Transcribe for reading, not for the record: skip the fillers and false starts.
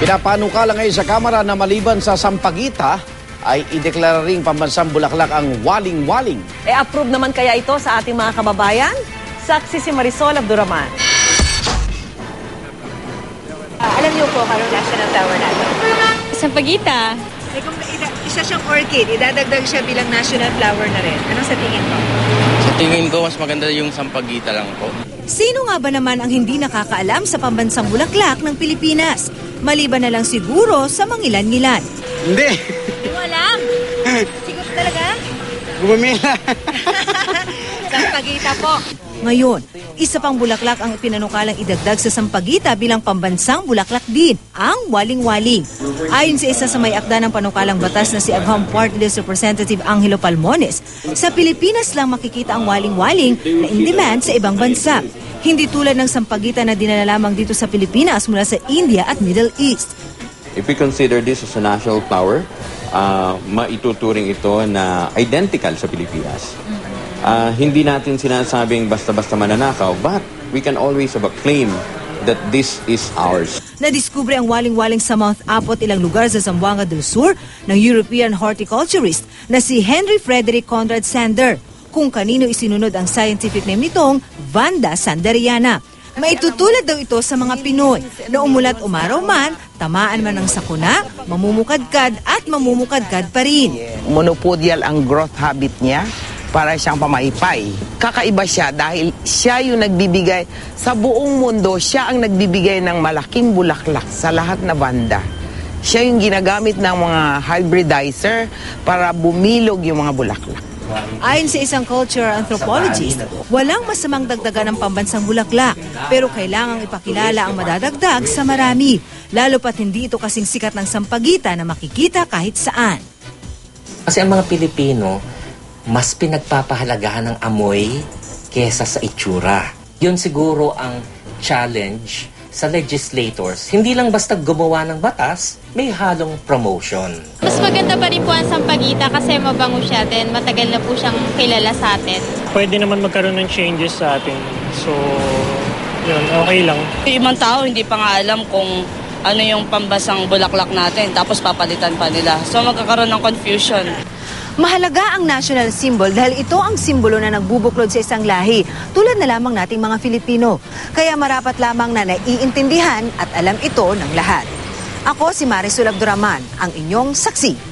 Pinapanukala ngayon sa Kamara na maliban sa Sampaguita, ay ideklara ring pambansang bulaklak ang waling-waling. Approve naman kaya ito sa ating mga kababayan? Saksi si Marisol Abduraman. Alam niyo po, anong national flower natin? Sampaguita. Isa siyang orchid, idadagdag siya bilang national flower na rin. Anong sa tingin mo? Sa tingin ko, mas maganda yung Sampaguita lang po. Sino nga ba naman ang hindi nakakaalam sa pambansang bulaklak ng Pilipinas? Maliban na lang siguro sa mangilan-ngilan. Hindi. Hindi mo alam. Siguro talaga? Gumamila. Sampaguita po. Ngayon, isa pang bulaklak ang ipinanukalang idagdag sa Sampaguita bilang pambansang bulaklak din, ang waling-waling. Ayon sa isa sa may akda ng panukalang batas na si Agham Party List Representative Angelo Palmones, sa Pilipinas lang makikita ang waling-waling na in demand sa ibang bansa. Hindi tulad ng Sampaguita na dinala lamang dito sa Pilipinas mula sa India at Middle East. If we consider this as a national flower, maituturing ito na identical sa Pilipinas. Hindi natin sinasabing basta-basta mananakaw, but we can always have a claim that this is ours. Nadiskubre ang waling-waling sa Mount Apo at ilang lugar sa Zamboanga del Sur ng European horticulturist na si Henry Frederick Conrad Sander, kung kanino isinunod ang scientific name nitong Vanda sanderiana. Maitutulad daw ito sa mga Pinoy na umulat umaraw man, tamaan man ng sakuna, mamumukadkad at mamumukadkad pa rin. Monopodial ang growth habit niya, para siyang pamaypay. Kakaiba siya dahil siya yung nagbibigay, sa buong mundo, siya ang nagbibigay ng malaking bulaklak sa lahat na banda. Siya yung ginagamit ng mga hybridizer para bumilog yung mga bulaklak. Ayon sa isang cultural anthropologist, walang masamang dagdagan ng pambansang bulaklak, pero kailangang ipakilala ang madadagdag sa marami, lalo pat hindi ito kasing sikat ng Sampaguita na makikita kahit saan. Kasi ang mga Pilipino, mas pinagpapahalagahan ng amoy kesa sa itsura. Yun siguro ang challenge sa legislators. Hindi lang basta gumawa ng batas, may halong promotion. Mas maganda pa rin po ang Sampaguita kasi mabango siya din. Matagal na po siyang kilala sa atin. Pwede naman magkaroon ng changes sa atin. So, yun, okay lang. Yung ibang tao hindi pa nga alam kung ano yung pambasang bulaklak natin, tapos papalitan pa nila. So, magkakaroon ng confusion. Mahalaga ang national symbol dahil ito ang simbolo na nagbubuklod sa isang lahi, tulad na lamang nating mga Filipino. Kaya marapat lamang na naiintindihan at alam ito ng lahat. Ako si Marisol Abduraman, ang inyong saksi.